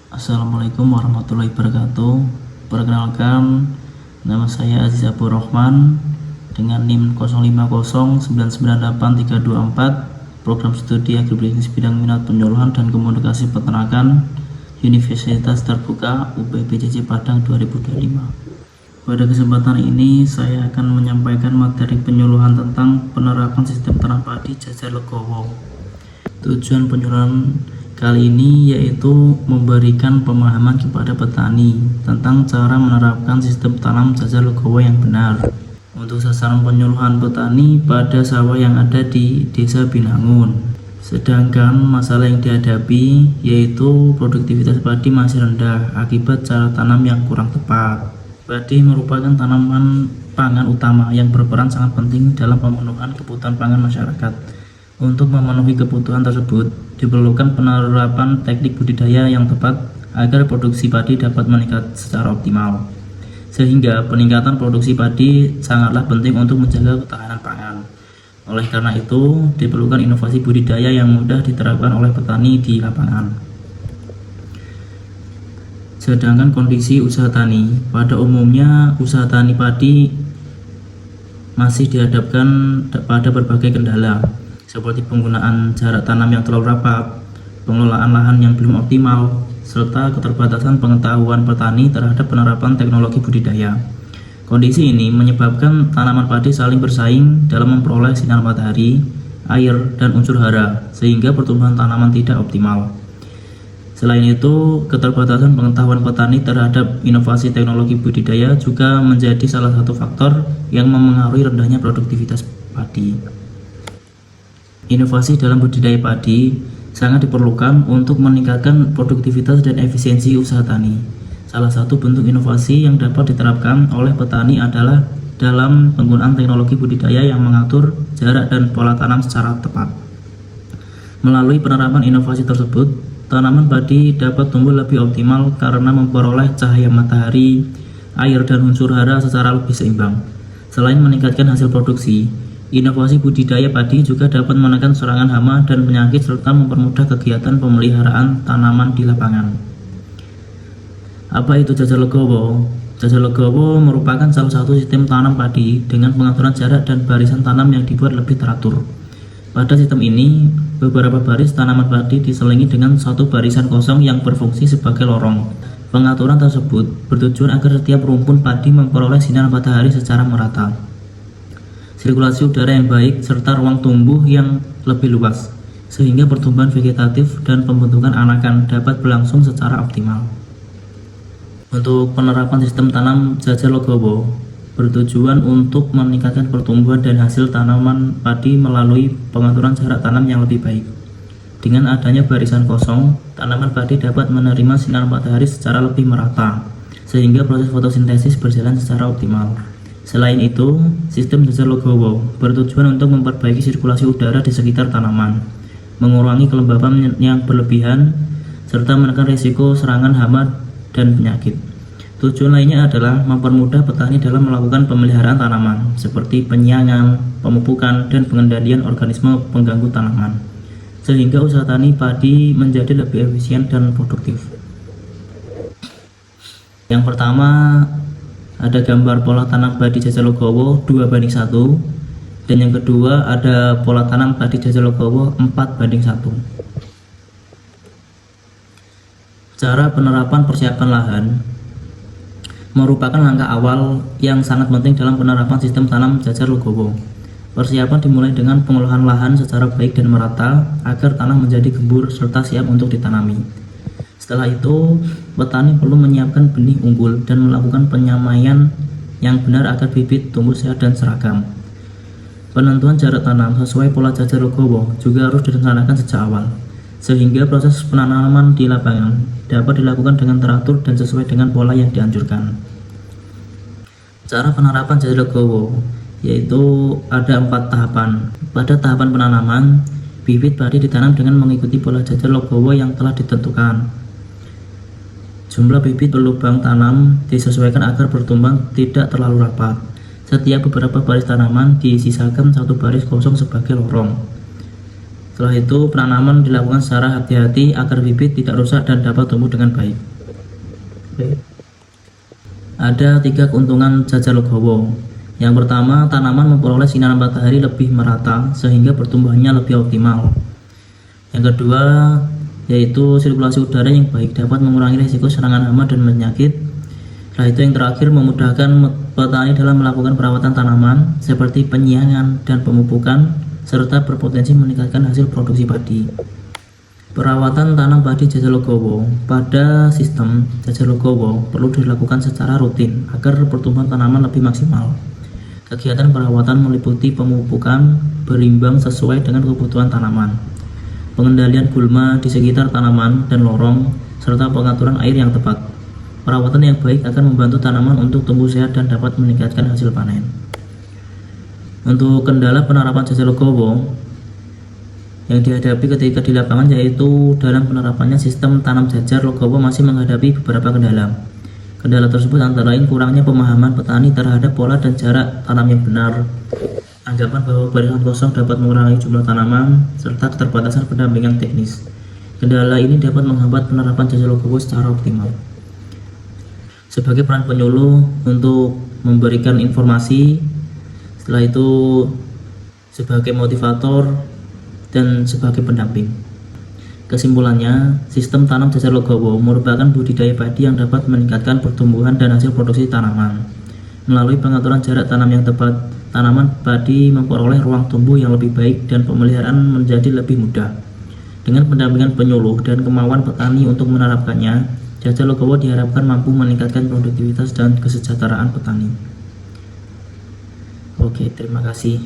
Assalamualaikum warahmatullahi wabarakatuh. Perkenalkan, nama saya Aziz Abdul Rahman dengan NIM 05099834, program studi agribisnis bidang minat penyuluhan dan komunikasi peternakan, Universitas Terbuka UPBJJ Padang 2025. Pada kesempatan ini saya akan menyampaikan materi penyuluhan tentang penerapan sistem tanam padi jajar legowo. Tujuan penyuluhan kali ini yaitu memberikan pemahaman kepada petani tentang cara menerapkan sistem tanam jajar legowo yang benar. Untuk sasaran penyuluhan petani pada sawah yang ada di Desa Binangun. Sedangkan masalah yang dihadapi yaitu produktivitas padi masih rendah akibat cara tanam yang kurang tepat. Padi merupakan tanaman pangan utama yang berperan sangat penting dalam pemenuhan kebutuhan pangan masyarakat. Untuk memenuhi kebutuhan tersebut, diperlukan penerapan teknik budidaya yang tepat agar produksi padi dapat meningkat secara optimal. Sehingga peningkatan produksi padi sangatlah penting untuk menjaga ketahanan pangan. Oleh karena itu, diperlukan inovasi budidaya yang mudah diterapkan oleh petani di lapangan. Sedangkan kondisi usaha tani, pada umumnya usaha tani padi masih dihadapkan pada berbagai kendala, seperti penggunaan jarak tanam yang terlalu rapat, pengelolaan lahan yang belum optimal, serta keterbatasan pengetahuan petani terhadap penerapan teknologi budidaya. Kondisi ini menyebabkan tanaman padi saling bersaing dalam memperoleh sinar matahari, air, dan unsur hara, sehingga pertumbuhan tanaman tidak optimal. Selain itu, keterbatasan pengetahuan petani terhadap inovasi teknologi budidaya juga menjadi salah satu faktor yang memengaruhi rendahnya produktivitas padi. Inovasi dalam budidaya padi sangat diperlukan untuk meningkatkan produktivitas dan efisiensi usaha tani. Salah satu bentuk inovasi yang dapat diterapkan oleh petani adalah dalam penggunaan teknologi budidaya yang mengatur jarak dan pola tanam secara tepat. Melalui penerapan inovasi tersebut, tanaman padi dapat tumbuh lebih optimal karena memperoleh cahaya matahari, air, dan unsur hara secara lebih seimbang. Selain meningkatkan hasil produksi, inovasi budidaya padi juga dapat menekan serangan hama dan penyakit serta mempermudah kegiatan pemeliharaan tanaman di lapangan. Apa itu jajar legowo? Jajar legowo merupakan salah satu sistem tanam padi dengan pengaturan jarak dan barisan tanam yang dibuat lebih teratur. Pada sistem ini, beberapa baris tanaman padi diselingi dengan satu barisan kosong yang berfungsi sebagai lorong. Pengaturan tersebut bertujuan agar setiap rumpun padi memperoleh sinar matahari secara merata, sirkulasi udara yang baik, serta ruang tumbuh yang lebih luas, sehingga pertumbuhan vegetatif dan pembentukan anakan dapat berlangsung secara optimal. Untuk penerapan sistem tanam jajar legowo bertujuan untuk meningkatkan pertumbuhan dan hasil tanaman padi melalui pengaturan jarak tanam yang lebih baik. Dengan adanya barisan kosong, tanaman padi dapat menerima sinar matahari secara lebih merata, sehingga proses fotosintesis berjalan secara optimal. Selain itu, sistem jajar legowo bertujuan untuk memperbaiki sirkulasi udara di sekitar tanaman, mengurangi kelembapan yang berlebihan, serta menekan risiko serangan hama dan penyakit. Tujuan lainnya adalah mempermudah petani dalam melakukan pemeliharaan tanaman, seperti penyiangan, pemupukan, dan pengendalian organisme pengganggu tanaman, sehingga usaha tani padi menjadi lebih efisien dan produktif. Yang pertama, ada gambar pola tanam padi jajar legowo 2:1, dan yang kedua ada pola tanam padi jajar legowo 4:1. Cara penerapan persiapan lahan merupakan langkah awal yang sangat penting dalam penerapan sistem tanam jajar legowo. Persiapan dimulai dengan pengolahan lahan secara baik dan merata agar tanah menjadi gembur serta siap untuk ditanami. Setelah itu, petani perlu menyiapkan benih unggul dan melakukan penyamaian yang benar agar bibit tumbuh sehat dan seragam. Penentuan jarak tanam sesuai pola jajar legowo juga harus direncanakan sejak awal, sehingga proses penanaman di lapangan dapat dilakukan dengan teratur dan sesuai dengan pola yang dianjurkan. Cara penerapan jajar legowo yaitu ada 4 tahapan. Pada tahapan penanaman, bibit padi ditanam dengan mengikuti pola jajar legowo yang telah ditentukan. Jumlah bibit berlubang tanam disesuaikan agar pertumbuhan tidak terlalu rapat. Setiap beberapa baris tanaman disisakan satu baris kosong sebagai lorong. Setelah itu penanaman dilakukan secara hati-hati agar bibit tidak rusak dan dapat tumbuh dengan baik. Ada 3 keuntungan jajar legowo. Yang pertama, tanaman memperoleh sinar matahari lebih merata sehingga pertumbuhannya lebih optimal. Yang kedua, yaitu sirkulasi udara yang baik dapat mengurangi risiko serangan hama dan penyakit. Setelah itu yang terakhir, memudahkan petani dalam melakukan perawatan tanaman seperti penyiangan dan pemupukan serta berpotensi meningkatkan hasil produksi padi. Perawatan tanam padi jajar legowo. Pada sistem jajar legowo perlu dilakukan secara rutin agar pertumbuhan tanaman lebih maksimal. Kegiatan perawatan meliputi pemupukan berimbang sesuai dengan kebutuhan tanaman, pengendalian gulma di sekitar tanaman dan lorong, serta pengaturan air yang tepat. Perawatan yang baik akan membantu tanaman untuk tumbuh sehat dan dapat meningkatkan hasil panen. Untuk kendala penerapan jajar legowo yang dihadapi ketika di lapangan, yaitu dalam penerapannya sistem tanam jajar legowo masih menghadapi beberapa kendala. Kendala tersebut antara lain kurangnya pemahaman petani terhadap pola dan jarak tanam yang benar, anggapan bahwa barisan kosong dapat mengurangi jumlah tanaman, serta keterbatasan pendampingan teknis. Kendala ini dapat menghambat penerapan jajar legowo secara optimal. Sebagai peran penyuluh untuk memberikan informasi, setelah itu sebagai motivator, dan sebagai pendamping. Kesimpulannya, sistem tanam jajar legowo merupakan budidaya padi yang dapat meningkatkan pertumbuhan dan hasil produksi tanaman. Melalui pengaturan jarak tanam yang tepat, tanaman padi memperoleh ruang tumbuh yang lebih baik dan pemeliharaan menjadi lebih mudah. Dengan pendampingan penyuluh dan kemauan petani untuk menerapkannya, jajar legowo diharapkan mampu meningkatkan produktivitas dan kesejahteraan petani. Oke, terima kasih.